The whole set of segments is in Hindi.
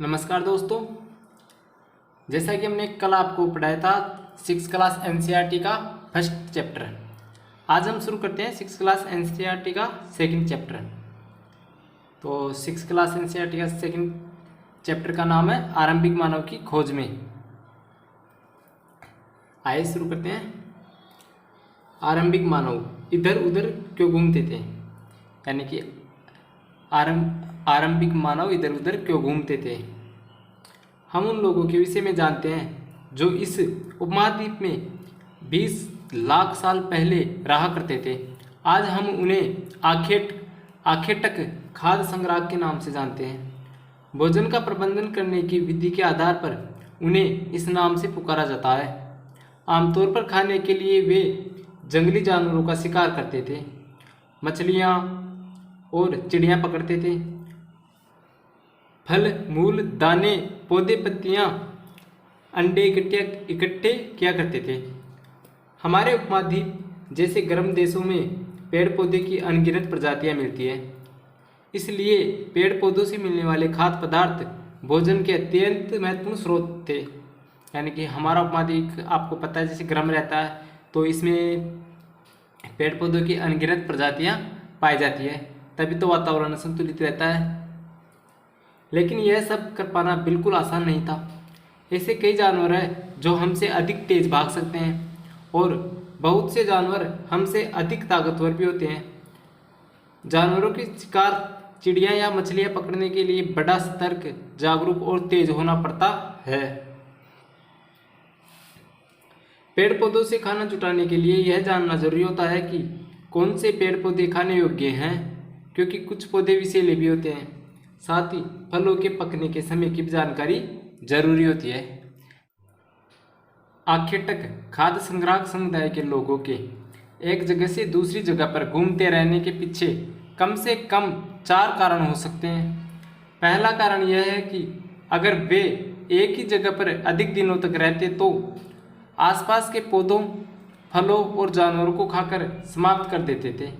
नमस्कार दोस्तों। जैसा कि हमने कल आपको पढ़ाया था 6th क्लास एनसीईआरटी का फर्स्ट चैप्टर, आज हम शुरू करते हैं 6th क्लास एनसीईआरटी का सेकंड चैप्टर। तो 6th क्लास एनसीईआरटी का सेकंड चैप्टर का नाम है आरंभिक मानव की खोज में। आइए शुरू करते हैं। आरंभिक मानव इधर उधर क्यों घूमते थे, यानी कि आरंभिक मानव इधर उधर क्यों घूमते थे। हम उन लोगों के विषय में जानते हैं जो इस उपमहाद्वीप में 20 लाख साल पहले रहा करते थे। आज हम उन्हें आखेटक खाद्य संग्राहक के नाम से जानते हैं। भोजन का प्रबंधन करने की विधि के आधार पर उन्हें इस नाम से पुकारा जाता है। आमतौर पर खाने के लिए वे जंगली जानवरों का शिकार करते थे, मछलियाँ और चिड़ियाँ पकड़ते थे। फल, मूल, दाने, पौधे, पत्तियाँ, अंडे इकट्ठे किया करते थे। हमारे उपमहाद्वीप जैसे गर्म देशों में पेड़ पौधे की अनगिनत प्रजातियाँ मिलती हैं। इसलिए पेड़ पौधों से मिलने वाले खाद्य पदार्थ भोजन के अत्यंत महत्वपूर्ण स्रोत थे। यानी कि हमारा उपमहाद्वीप आपको पता है जैसे गर्म रहता है, तो इसमें पेड़ पौधों की अनगिनत प्रजातियाँ पाई जाती है, तभी तो वातावरण संतुलित रहता है। लेकिन यह सब कर पाना बिल्कुल आसान नहीं था। ऐसे कई जानवर हैं जो हमसे अधिक तेज भाग सकते हैं और बहुत से जानवर हमसे अधिक ताकतवर भी होते हैं। जानवरों की शिकार, चिड़िया या मछलियाँ पकड़ने के लिए बड़ा सतर्क, जागरूक और तेज होना पड़ता है। पेड़ पौधों से खाना जुटाने के लिए यह जानना जरूरी होता है कि कौन से पेड़ पौधे खाने योग्य हैं, क्योंकि कुछ पौधे विषैले भी होते हैं। साथ ही फलों के पकने के समय की भी जानकारी जरूरी होती है। आखेटक खाद्य संग्राहक समुदाय के लोगों के एक जगह से दूसरी जगह पर घूमते रहने के पीछे कम से कम 4 कारण हो सकते हैं। पहला कारण यह है कि अगर वे एक ही जगह पर अधिक दिनों तक रहते तो आसपास के पौधों, फलों और जानवरों को खाकर समाप्त कर देते थे।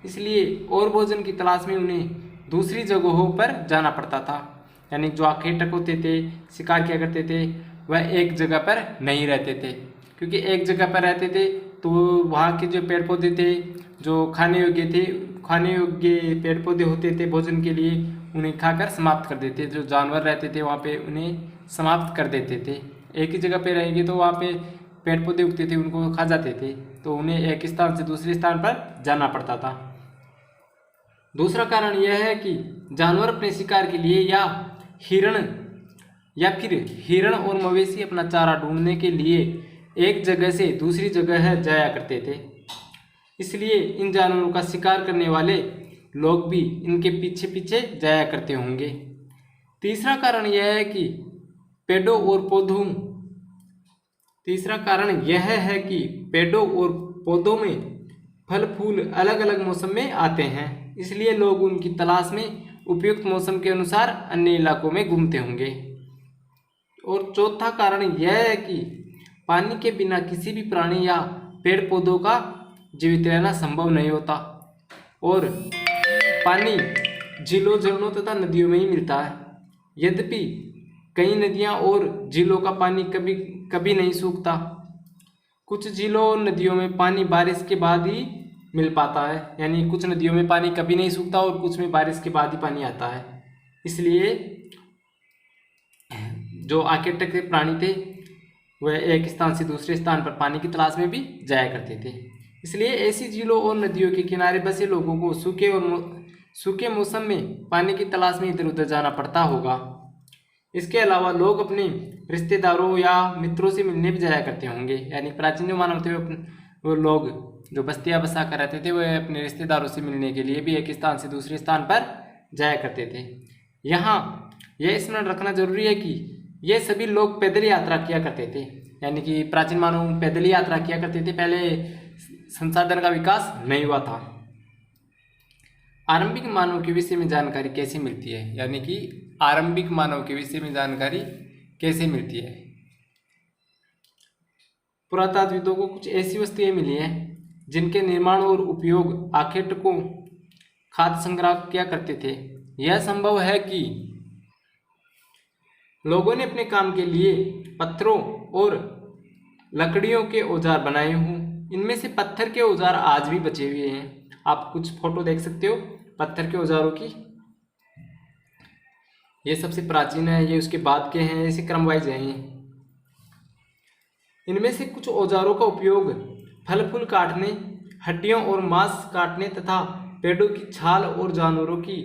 इसलिए और भोजन की तलाश में उन्हें दूसरी जगहों पर जाना पड़ता था। यानी जो आखेटक होते थे, शिकार किया करते थे, वह एक जगह पर नहीं रहते थे, क्योंकि एक जगह पर रहते थे तो वहाँ के जो पेड़ पौधे थे जो खाने योग्य पेड़ पौधे होते थे भोजन के लिए, उन्हें खाकर समाप्त कर देते। जो जानवर रहते थे वहाँ पे उन्हें समाप्त कर देते थे। एक ही जगह पे रहेंगे तो वहाँ पे पेड़ पौधे उगते थे, उनको खा जाते थे, तो उन्हें एक स्थान से दूसरे स्थान पर जाना पड़ता था। दूसरा कारण यह है कि जानवर अपने शिकार के लिए फिर हिरण और मवेशी अपना चारा ढूंढने के लिए एक जगह से दूसरी जगह जाया करते थे। इसलिए इन जानवरों का शिकार करने वाले लोग भी इनके पीछे पीछे जाया करते होंगे। तीसरा कारण यह है कि पेड़ों और पौधों में फल फूल अलग अलग मौसम में आते हैं, इसलिए लोग उनकी तलाश में उपयुक्त मौसम के अनुसार अन्य इलाकों में घूमते होंगे। और चौथा कारण यह है कि पानी के बिना किसी भी प्राणी या पेड़ पौधों का जीवित रहना संभव नहीं होता, और पानी झीलों, झरनों तथा नदियों में ही मिलता है। यद्यपि कई नदियाँ और झीलों का पानी कभी नहीं सूखता। कुछ झीलों और नदियों में पानी बारिश के बाद ही मिल पाता है, यानी कुछ नदियों में पानी कभी नहीं सूखता और कुछ में बारिश के बाद ही पानी आता है। इसलिए जो आखेटक के प्राणी थे वह एक स्थान से दूसरे स्थान पर पानी की तलाश में भी जाया करते थे। इसलिए ऐसी झीलों और नदियों के किनारे बसे लोगों को सूखे मौसम में पानी की तलाश में इधर उधर जाना पड़ता होगा। इसके अलावा लोग अपने रिश्तेदारों या मित्रों से मिलने भी जाया करते होंगे। यानी प्राचीन जो मानव थे वो लोग जो बस्तियां बसा कर रहते थे वह अपने रिश्तेदारों से मिलने के लिए भी एक स्थान से दूसरे स्थान पर जाया करते थे। यहाँ यह स्मरण रखना जरूरी है कि ये सभी लोग पैदल यात्रा किया करते थे। यानी कि प्राचीन मानव पैदल यात्रा किया करते थे, पहले संसाधन का विकास नहीं हुआ था। आरंभिक मानव के विषय में जानकारी कैसे मिलती है, यानी कि आरंभिक मानव के विषय में जानकारी कैसे मिलती है। पुरातत्वविदों को कुछ ऐसी वस्तुएं मिली हैं जिनके निर्माण और उपयोग आखेटकों खाद्य संग्रह किया करते थे। यह संभव है कि लोगों ने अपने काम के लिए पत्थरों और लकड़ियों के औजार बनाए हों। इनमें से पत्थर के औजार आज भी बचे हुए हैं। आप कुछ फोटो देख सकते हो पत्थर के औजारों की। ये सबसे प्राचीन है, ये उसके बाद के हैं, ऐसे क्रम वाइज हैं ये। इनमें से कुछ औजारों का उपयोग फल फूल काटने, हड्डियों और मांस काटने तथा पेड़ों की छाल और जानवरों की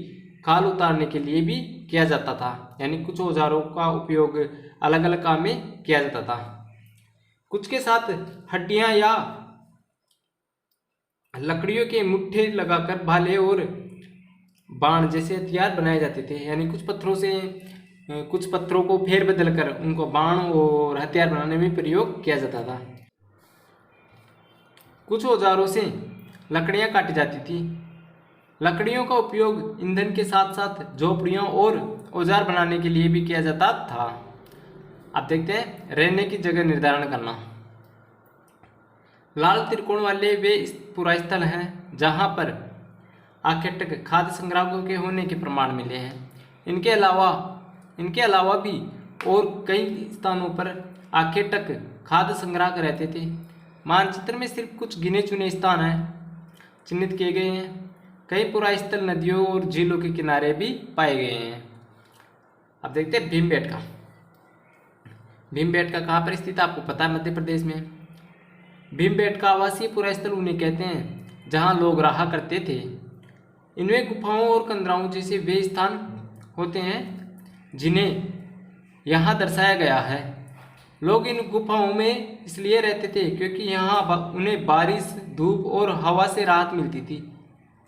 खाल उतारने के लिए भी किया जाता था। यानी कुछ औजारों का उपयोग अलग अलग काम में किया जाता था। कुछ के साथ हड्डियां या लकड़ियों के मुट्ठे लगाकर भाले और बाण जैसे हथियार बनाए जाते थे। यानी कुछ पत्थरों से कुछ पत्थरों को फेर बदल कर उनको बाण और हथियार बनाने में प्रयोग किया जाता था। कुछ औजारों से लकड़ियां काटी जाती थी। लकड़ियों का उपयोग ईंधन के साथ साथ झोपड़ियों और औजार बनाने के लिए भी किया जाता था। अब देखते हैं रहने की जगह निर्धारण करना। लाल त्रिकोण वाले वे पूरा स्थल हैं जहां पर आखेटक खाद्य संग्राहकों के होने के प्रमाण मिले हैं। इनके अलावा भी और कई स्थानों पर आखेटक खाद्य संग्राहक रहते थे। मानचित्र में सिर्फ कुछ गिने चुने स्थान हैं चिन्हित किए गए हैं। कई पुरा स्थल नदियों और झीलों के किनारे भी पाए गए हैं। अब देखते हैं भीमबेटका। भीमबेटका कहाँ पर स्थित है आपको पता है, मध्य प्रदेश में। भीमबेटका आवासीय पुरा स्थल उन्हें कहते हैं जहाँ लोग रहा करते थे। इनमें गुफाओं और कंदराओं जैसे वे स्थान होते हैं जिन्हें यहाँ दर्शाया गया है। लोग इन गुफाओं में इसलिए रहते थे क्योंकि यहाँ उन्हें बारिश, धूप और हवा से राहत मिलती थी।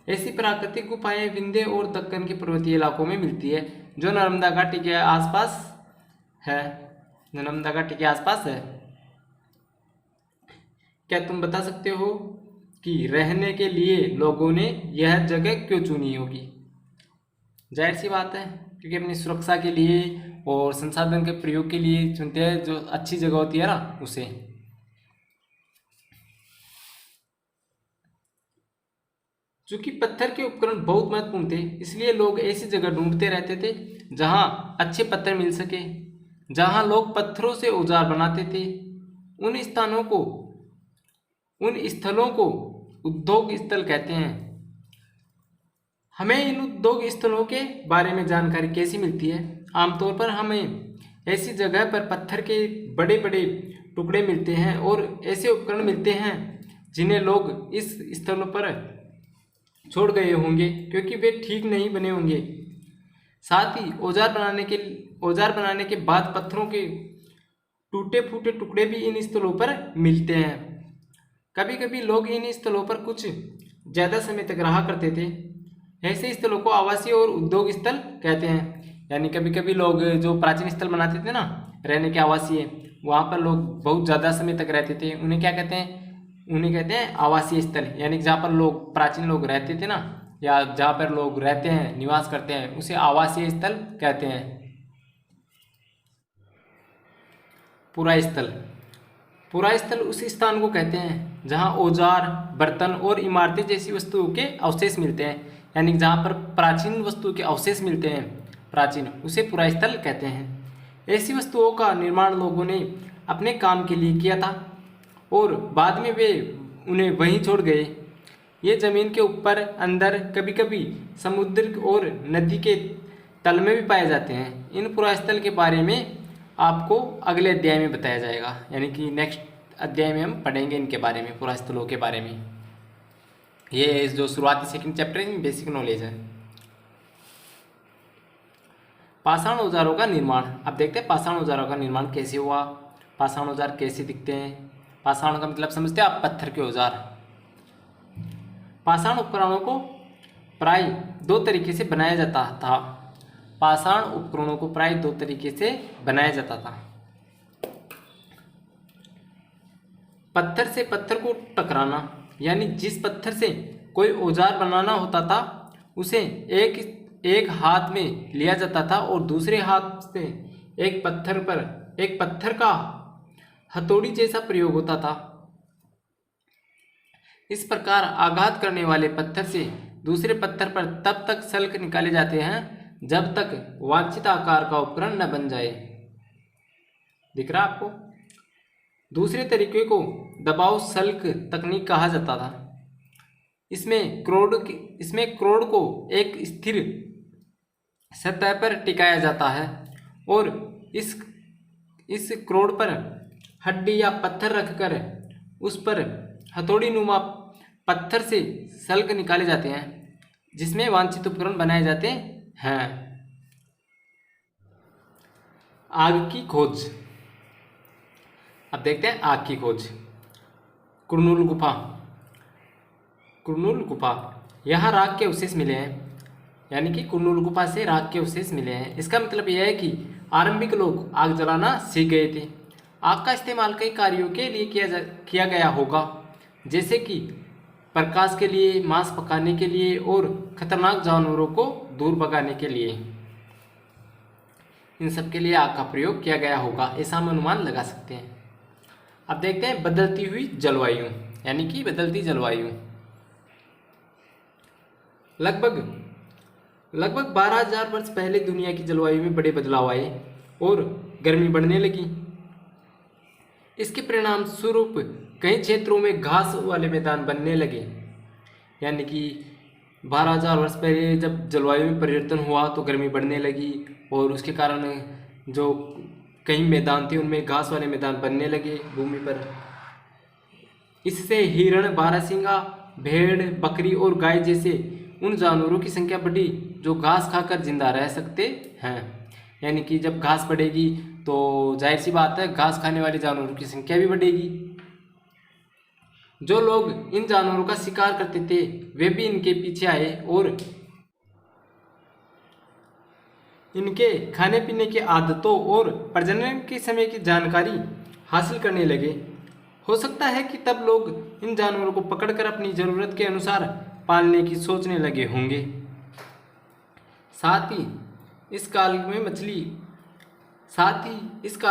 ऐसी प्राकृतिक गुफाएं विंध्य और दक्कन के पर्वतीय इलाकों में मिलती है जो नर्मदा घाटी के आसपास है। नर्मदा घाटी के आसपास है। क्या तुम बता सकते हो कि रहने के लिए लोगों ने यह जगह क्यों चुनी होगी? जाहिर सी बात है क्योंकि अपनी सुरक्षा के लिए और संसाधन के प्रयोग के लिए चुनते हैं, जो अच्छी जगह होती है ना उसे। चूंकि पत्थर के उपकरण बहुत महत्वपूर्ण थे इसलिए लोग ऐसी जगह ढूंढते रहते थे जहां अच्छे पत्थर मिल सके, जहां लोग पत्थरों से औजार बनाते थे। उन स्थलों को उद्योग स्थल कहते हैं। हमें इन उद्योग स्थलों के बारे में जानकारी कैसी मिलती है? आमतौर पर हमें ऐसी जगह पर पत्थर के बड़े बड़े टुकड़े मिलते हैं और ऐसे उपकरण मिलते हैं जिन्हें लोग इस स्थलों पर छोड़ गए होंगे क्योंकि वे ठीक नहीं बने होंगे। साथ ही औजार बनाने के बाद पत्थरों के टूटे फूटे टुकड़े भी इन स्थलों पर मिलते हैं। कभी कभी लोग इन स्थलों पर कुछ ज़्यादा समय तक रहा करते थे। ऐसे स्थलों को आवासीय और उद्योग स्थल कहते हैं। यानी कभी कभी लोग जो प्राचीन स्थल बनाते थे ना रहने के आवासीय, वहाँ पर लोग बहुत ज़्यादा समय तक रहते थे। उन्हें क्या कहते हैं? उन्हें कहते हैं आवासीय स्थल। यानी जहाँ पर लोग प्राचीन लोग रहते थे ना, या जहाँ पर लोग रहते हैं, निवास करते हैं, उसे आवासीय स्थल कहते हैं। पुरा स्थल उस स्थान को कहते हैं जहाँ औजार, बर्तन और इमारतें जैसी वस्तुओं के अवशेष मिलते हैं। यानी जहाँ पर प्राचीन वस्तुओं के अवशेष मिलते हैं प्राचीन, उसे पुरा स्थल कहते हैं। ऐसी वस्तुओं का निर्माण लोगों ने अपने काम के लिए किया था और बाद में वे उन्हें वहीं छोड़ गए। ये जमीन के ऊपर, अंदर, कभी कभी समुद्र और नदी के तल में भी पाए जाते हैं। इन पुरास्थल के बारे में आपको अगले अध्याय में बताया जाएगा। यानी कि नेक्स्ट अध्याय में हम पढ़ेंगे इनके बारे में, पुरास्थलों के बारे में। ये जो शुरुआती सेकंड चैप्टर है बेसिक नॉलेज है। पाषाण औजारों का निर्माण। अब देखते हैं पाषाण औजारों का निर्माण कैसे हुआ, पाषाण औजार कैसे दिखते हैं। पाषाण का मतलब समझते हैं आप? पत्थर के औजार। पाषाण उपकरणों को प्राय दो तरीके से बनाया जाता था। पाषाण उपकरणों को प्राय दो तरीके से बनाया जाता था। पत्थर से पत्थर को टकराना, यानी जिस पत्थर से कोई औजार बनाना होता था उसे एक हाथ में लिया जाता था और दूसरे हाथ से एक पत्थर का हथौड़ी जैसा प्रयोग होता था। इस प्रकार आघात करने वाले पत्थर से दूसरे पत्थर पर तब तक सल्क निकाले जाते हैं जब तक वांछित आकार का उपकरण न बन जाए। दिख रहा आपको। दूसरे तरीके को दबाव सल्क तकनीक कहा जाता था। इसमें क्रोड को एक स्थिर सतह पर टिकाया जाता है और इस क्रोड पर हड्डी या पत्थर रखकर उस पर हथौड़ी नुमा पत्थर से सल्क निकाले जाते हैं, जिसमें वांछित उपकरण बनाए जाते हैं। आग की खोज। अब देखते हैं आग की खोज। कुरनूल गुफा यहाँ राख के अवशेष मिले हैं, यानी कि कुरनूल गुफा से राख के अवशेष मिले हैं। इसका मतलब यह है कि आरंभिक लोग आग जलाना सीख गए थे। आग का इस्तेमाल कई कार्यों के लिए किया गया होगा, जैसे कि प्रकाश के लिए, मांस पकाने के लिए और खतरनाक जानवरों को दूर भगाने के लिए। इन सब के लिए आग का प्रयोग किया गया होगा, ऐसा हम अनुमान लगा सकते हैं। अब देखते हैं बदलती हुई जलवायु, यानी कि बदलती जलवायु। लगभग 12,000 वर्ष पहले दुनिया की जलवायु में बड़े बदलाव आए और गर्मी बढ़ने लगी। इसके परिणाम स्वरूप कई क्षेत्रों में घास वाले मैदान बनने लगे, यानी कि 12,000 वर्ष पहले जब जलवायु में परिवर्तन हुआ तो गर्मी बढ़ने लगी और उसके कारण जो कई मैदान थे उनमें घास वाले मैदान बनने लगे भूमि पर। इससे हिरण, बारहसिंगा, भेड़, बकरी और गाय जैसे उन जानवरों की संख्या बढ़ी जो घास खाकर जिंदा रह सकते हैं। यानी कि जब घास बढ़ेगी तो जाहिर सी बात है घास खाने वाले जानवरों की संख्या भी बढ़ेगी। जो लोग इन जानवरों का शिकार करते थे वे भी इनके पीछे आए और इनके खाने पीने की आदतों और प्रजनन के समय की जानकारी हासिल करने लगे। हो सकता है कि तब लोग इन जानवरों को पकड़कर अपनी ज़रूरत के अनुसार पालने की सोचने लगे होंगे। साथ ही इस काल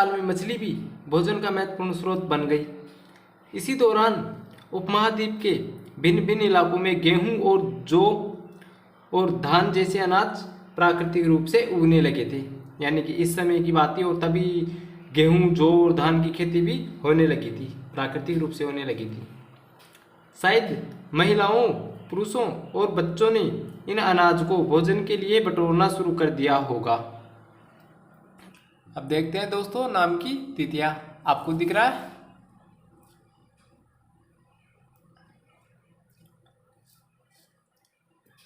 में मछली भी भोजन का महत्वपूर्ण स्रोत बन गई। इसी दौरान उपमहाद्वीप के भिन्न भिन्न इलाकों में गेहूं और जौ और धान जैसे अनाज प्राकृतिक रूप से उगने लगे थे। यानी कि इस समय की बात थी और तभी गेहूं, जौ और धान की खेती भी होने लगी थी, प्राकृतिक रूप से होने लगी थी। शायद महिलाओं, पुरुषों और बच्चों ने इन अनाज को भोजन के लिए बटोरना शुरू कर दिया होगा। अब देखते हैं दोस्तों नाम की तिथियां। आपको दिख रहा है?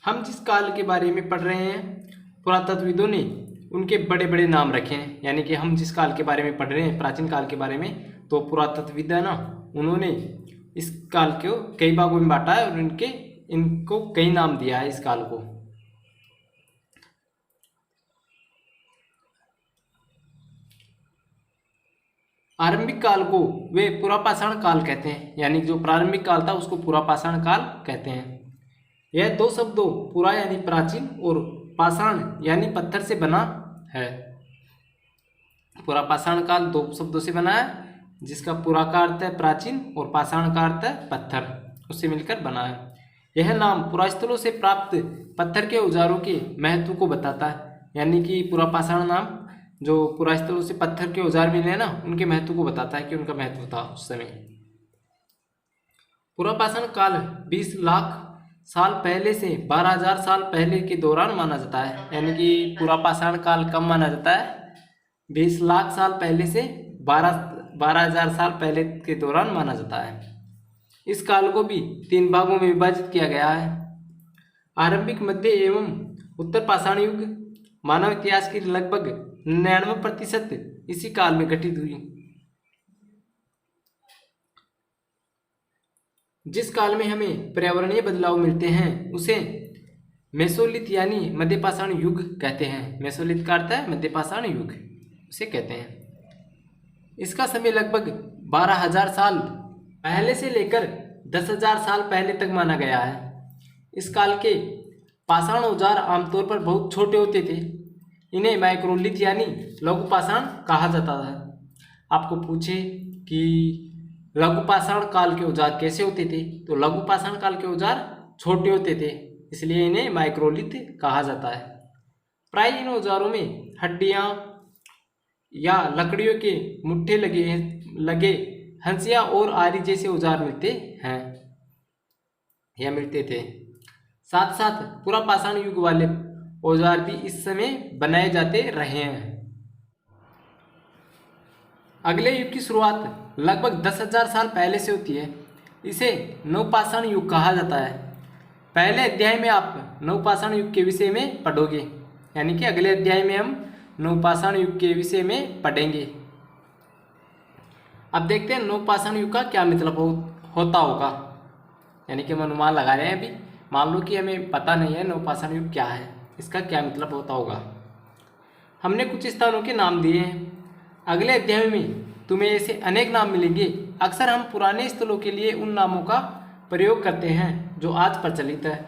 हम जिस काल के बारे में पढ़ रहे हैं पुरातत्वविदों ने उनके बड़े बड़े नाम रखे हैं। यानी कि हम जिस काल के बारे में पढ़ रहे हैं प्राचीन काल के बारे में, तो पुरातत्वविद है ना, उन्होंने इस काल को कई भागों में बांटा है और इनको कई नाम दिया है इस काल को। आरंभिक काल को वे पुरापाषाण काल कहते हैं, यानी जो प्रारंभिक काल था उसको पुरापाषाण काल कहते हैं। यह दो शब्दों पुरा यानी प्राचीन और पाषाण यानी पत्थर से बना है। पुरापाषाण काल दो शब्दों से बना है, जिसका पुरा का अर्थ है प्राचीन और पाषाण का अर्थ है पत्थर, उससे मिलकर बना है। यह नाम पुरास्थलों से प्राप्त पत्थर के औजारों के महत्व को बताता है। यानी कि पुरापाषाण नाम जो पुरास्थलों से पत्थर के औजार मिले हैं ना, उनके महत्व को बताता है कि उनका महत्व था उस समय। पुरापाषाण काल 20 लाख साल पहले से 12,000 साल पहले के दौरान माना जाता है। यानी कि पुरापाषाण काल कब माना जाता है? 20 लाख साल पहले से 12,000 साल पहले के दौरान माना जाता है। इस काल को भी 3 भागों में विभाजित किया गया है। आरंभिक, मध्य एवं उत्तर पाषाण युग। मानव इतिहास की लगभग 99% इसी काल में घटित हुई। जिस काल में हमें पर्यावरणीय बदलाव मिलते हैं उसे मेसोलिथ यानी मध्य पाषाण युग कहते हैं। मेसोलिथ का अर्थ है मध्य पाषाण युग, उसे कहते हैं। इसका समय लगभग 12,000 साल पहले से लेकर 10,000 साल पहले तक माना गया है। इस काल के पाषाण औजार आमतौर पर बहुत छोटे होते थे। इन्हें माइक्रोलिथ यानी लघु पाषाण कहा जाता था। आपको पूछे कि लघु पाषाण काल के औजार कैसे होते थे, तो लघु पाषाण काल के औजार छोटे होते थे, इसलिए इन्हें माइक्रोलिथ कहा जाता है। प्राय इन औजारों में हड्डियां या लकड़ियों के मुट्ठे लगे हंसिया और आरी जैसे औजार मिलते हैं या मिलते थे। साथ साथ पूरा पाषाण युग वाले औजार भी इस समय बनाए जाते रहे हैं। अगले युग की शुरुआत लगभग 10,000 साल पहले से होती है। इसे नवपाषाण युग कहा जाता है। पहले अध्याय में आप नवपाषाण युग के विषय में पढ़ोगे, यानी कि अगले अध्याय में हम नवपाषाण युग के विषय में पढ़ेंगे। अब देखते हैं नवपाषाण युग का क्या मतलब होता होगा, यानी कि हम अनुमान लगा रहे हैं। अभी मान लो कि हमें पता नहीं है नवपाषाण युग क्या है, इसका क्या मतलब होता होगा। हमने कुछ स्थानों के नाम दिए हैं। अगले अध्याय में तुम्हें ऐसे अनेक नाम मिलेंगे। अक्सर हम पुराने स्थलों के लिए उन नामों का प्रयोग करते हैं जो आज प्रचलित है,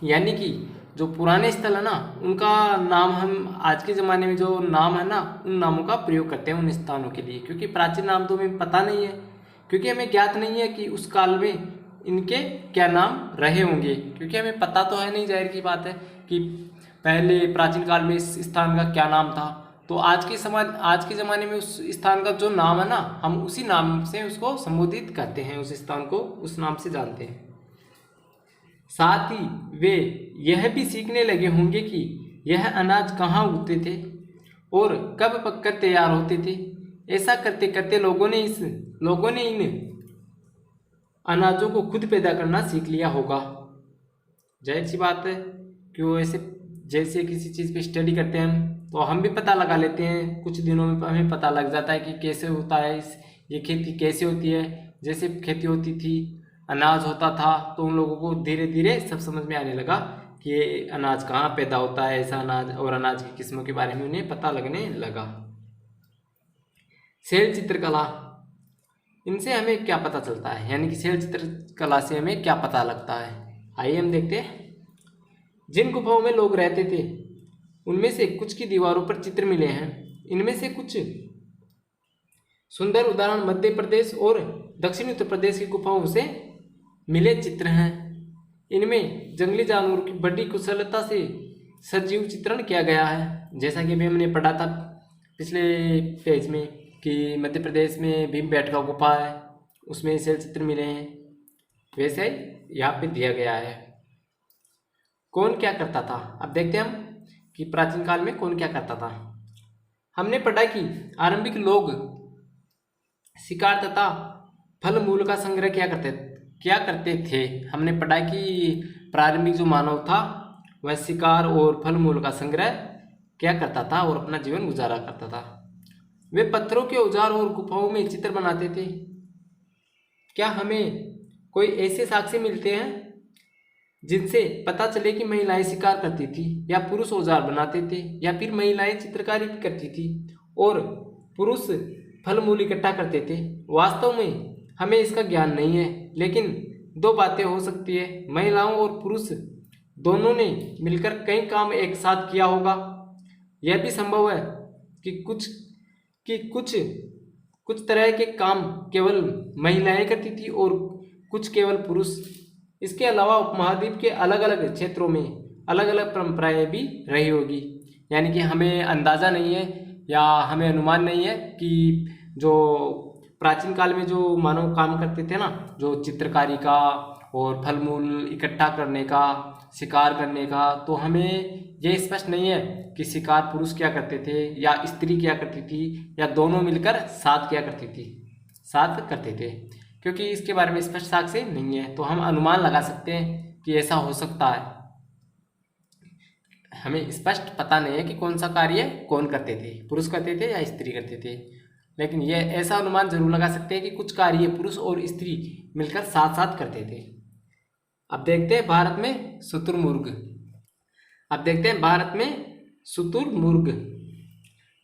यानी कि जो पुराने स्थल है ना उनका नाम हम आज के ज़माने में जो नाम है ना उन नामों का प्रयोग करते हैं उन स्थानों के लिए, क्योंकि प्राचीन नाम तो हमें पता नहीं है, क्योंकि हमें ज्ञात नहीं है कि उस काल में इनके क्या नाम रहे होंगे, क्योंकि हमें पता तो है नहीं। जाहिर की बात है कि पहले प्राचीन काल में इस स्थान का क्या नाम था, तो आज के ज़माने में उस स्थान का जो नाम है ना हम उसी नाम से उसको संबोधित करते हैं, उस स्थान को उस नाम से जानते हैं। साथ ही वे यह भी सीखने लगे होंगे कि यह अनाज कहाँ उगते थे और कब पककर तैयार होते थे। ऐसा करते करते लोगों ने इन अनाजों को खुद पैदा करना सीख लिया होगा। जाहिर सी बात है कि वो ऐसे जैसे किसी चीज़ पे स्टडी करते हैं तो हम भी पता लगा लेते हैं, कुछ दिनों में हमें पता लग जाता है कि कैसे होता है ये खेती कैसे होती है। जैसे खेती होती थी, अनाज होता था, तो उन लोगों को धीरे धीरे सब समझ में आने लगा कि ये अनाज कहाँ पैदा होता है, ऐसा अनाज और अनाज की किस्मों के बारे में उन्हें पता लगने लगा। शैल चित्रकला, इनसे हमें क्या पता चलता है, यानी कि शैल चित्रकला से हमें क्या पता लगता है, आइए हम देखते हैं। जिन गुफाओं में लोग रहते थे उनमें से कुछ की दीवारों पर चित्र मिले हैं। इनमें से कुछ सुंदर उदाहरण मध्य प्रदेश और दक्षिण उत्तर प्रदेश की गुफाओं से मिले चित्र हैं। इनमें जंगली जानवरों की बड़ी कुशलता से सजीव चित्रण किया गया है। जैसा कि अभी हमने पढ़ा था पिछले पेज में कि मध्य प्रदेश में भीमबेटका गुफा है, उसमें शैल चित्र मिले हैं, वैसे यहाँ पे दिया गया है। कौन क्या करता था, अब देखते हैं हम कि प्राचीन काल में कौन क्या करता था। हमने पढ़ा कि आरंभिक लोग शिकार तथा फल मूल का संग्रह क्या करते थे। हमने पढ़ा कि प्रारंभिक जो मानव था वह शिकार और फल मूल का संग्रह क्या करता था और अपना जीवन गुजारा करता था। वे पत्थरों के औजार और गुफाओं में चित्र बनाते थे। क्या हमें कोई ऐसे साक्ष्य मिलते हैं जिनसे पता चले कि महिलाएं शिकार करती थी या पुरुष औजार बनाते थे, या फिर महिलाएं चित्रकारी भी करती थी और पुरुष फल मूल इकट्ठा करते थे। वास्तव में हमें इसका ज्ञान नहीं है, लेकिन दो बातें हो सकती है, महिलाओं और पुरुष दोनों ने मिलकर कई काम एक साथ किया होगा। यह भी संभव है कि कुछ तरह के काम केवल महिलाएं करती थी और कुछ केवल पुरुष। इसके अलावा उपमहाद्वीप के अलग अलग क्षेत्रों में अलग अलग परंपराएं भी रही होगी, यानी कि हमें अंदाज़ा नहीं है या हमें अनुमान नहीं है कि जो प्राचीन काल में जो मानव काम करते थे ना, जो चित्रकारी का और फल मूल इकट्ठा करने का, शिकार करने का, तो हमें यह स्पष्ट नहीं है कि शिकार पुरुष क्या करते थे या स्त्री क्या करती थी या दोनों मिलकर साथ करते थे, क्योंकि इसके बारे में स्पष्ट साक्ष्य नहीं है। तो हम अनुमान लगा सकते हैं कि ऐसा हो सकता है। हमें स्पष्ट पता नहीं है कि कौन सा कार्य कौन करते थे, पुरुष करते थे या स्त्री करते थे, लेकिन यह ऐसा अनुमान जरूर लगा सकते हैं कि कुछ कार्य पुरुष और स्त्री मिलकर साथ साथ करते थे। अब देखते हैं भारत में शुतुरमुर्ग।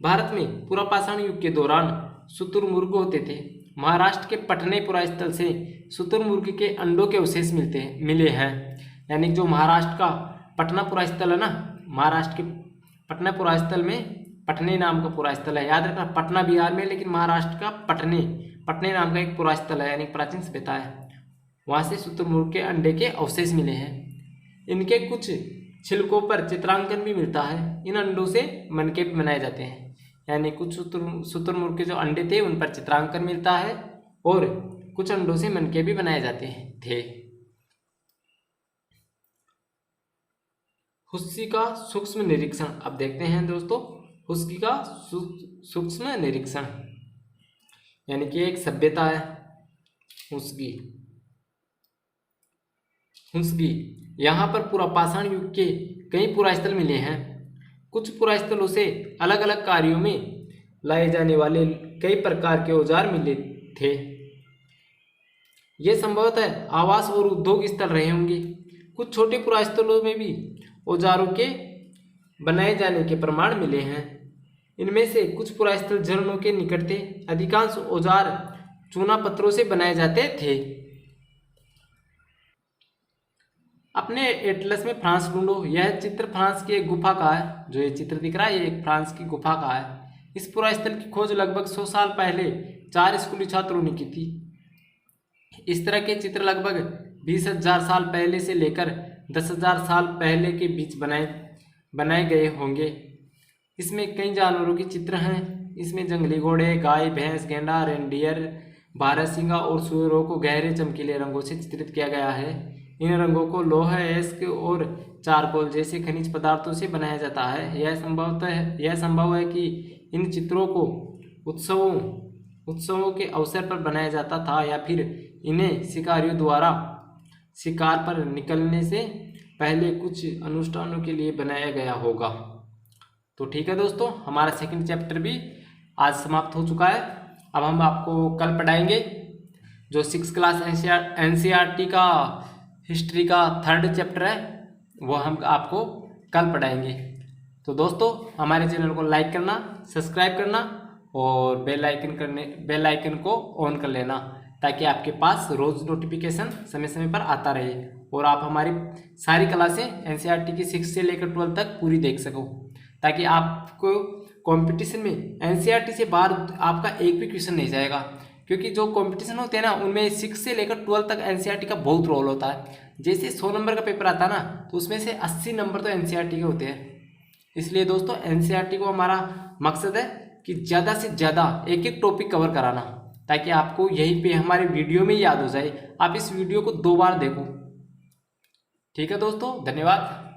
भारत में पूरा पाषाण युग के दौरान शुतुरमुर्ग होते थे। महाराष्ट्र के पटनेपुरा स्थल से शुतुरमुर्ग के अंडों के अवशेष मिले हैं, यानी जो महाराष्ट्र का पटनापुरा स्थल है ना, महाराष्ट्र के पटनापुरा स्थल में पटने नाम का पुरा स्थल है। याद रखना, पटना बिहार में, लेकिन महाराष्ट्र का पटने नाम का एक पुरा स्थल है, यानी प्राचीन सभ्यता है। वहाँ से शुतुरमुर्ग के अंडे के अवशेष मिले हैं। इनके कुछ छिलकों पर चित्रांकन भी मिलता है। इन अंडों से मनके भी बनाए जाते हैं। यानी कुछ शुतुरमुर्ग के जो अंडे थे उन पर चित्रांकन मिलता है और कुछ अंडों से मनके भी बनाए जाते थे। हुस्सी का सूक्ष्म निरीक्षण, अब देखते हैं दोस्तों हुस्सी का सूक्ष्म निरीक्षण, यानी कि एक सभ्यता है हुस्सी। यहाँ पर पूरा पाषाण युग के कई पुरास्थल मिले हैं। कुछ पुरास्थलों से अलग अलग कार्यों में लाए जाने वाले कई प्रकार के औजार मिले थे। ये संभवतः आवास और उद्योग स्थल रहे होंगे। कुछ छोटे पुरास्थलों में भी औजारों के बनाए जाने के प्रमाण मिले हैं। इनमें से कुछ पुरास्थल झरनों के निकट थे। अधिकांश औजार चूना पत्थरों से बनाए जाते थे। अपने एटलस में फ्रांस ढूंढो, यह चित्र फ्रांस की एक गुफा का है। जो ये चित्र दिख रहा है ये एक फ्रांस की गुफा का है। इस पुरास्थल की खोज लगभग 100 साल पहले 4 स्कूली छात्रों ने की थी। इस तरह के चित्र लगभग 20,000 साल पहले से लेकर 10,000 साल पहले के बीच बनाए गए होंगे। इसमें कई जानवरों के चित्र हैं। इसमें जंगली घोड़े, गाय, भैंस, गेंडा, रेनडियर, बारहसिंगा और सुअरों को गहरे चमकीले रंगों से चित्रित किया गया है। इन रंगों को लोहा, एस्क और चारकोल जैसे खनिज पदार्थों से बनाया जाता है। यह संभव है कि इन चित्रों को उत्सवों के अवसर पर बनाया जाता था या फिर इन्हें शिकारियों द्वारा शिकार पर निकलने से पहले कुछ अनुष्ठानों के लिए बनाया गया होगा। तो ठीक है दोस्तों, हमारा सेकंड चैप्टर भी आज समाप्त हो चुका है। अब हम आपको कल पढ़ाएंगे जो 6th क्लास NCERT का हिस्ट्री का 3rd चैप्टर है, वो हम आपको कल पढ़ाएंगे। तो दोस्तों हमारे चैनल को लाइक करना, सब्सक्राइब करना और बेल आइकन को ऑन कर लेना ताकि आपके पास रोज़ नोटिफिकेशन समय समय पर आता रहे और आप हमारी सारी क्लासें NCERT की 6 से लेकर 12 तक पूरी देख सको, ताकि आपको कंपटीशन में NCERT से बाहर आपका एक भी क्वेश्चन नहीं जाएगा। क्योंकि जो कंपटीशन होते हैं ना उनमें 6 से लेकर 12 तक NCERT का बहुत रोल होता है। जैसे 100 नंबर का पेपर आता है ना तो उसमें से 80 नंबर तो NCERT के होते हैं। इसलिए दोस्तों NCERT को हमारा मकसद है कि ज़्यादा से ज़्यादा एक एक टॉपिक कवर कराना, ताकि आपको यहीं पे हमारे वीडियो में याद हो जाए। आप इस वीडियो को 2 बार देखो। ठीक है दोस्तों, धन्यवाद।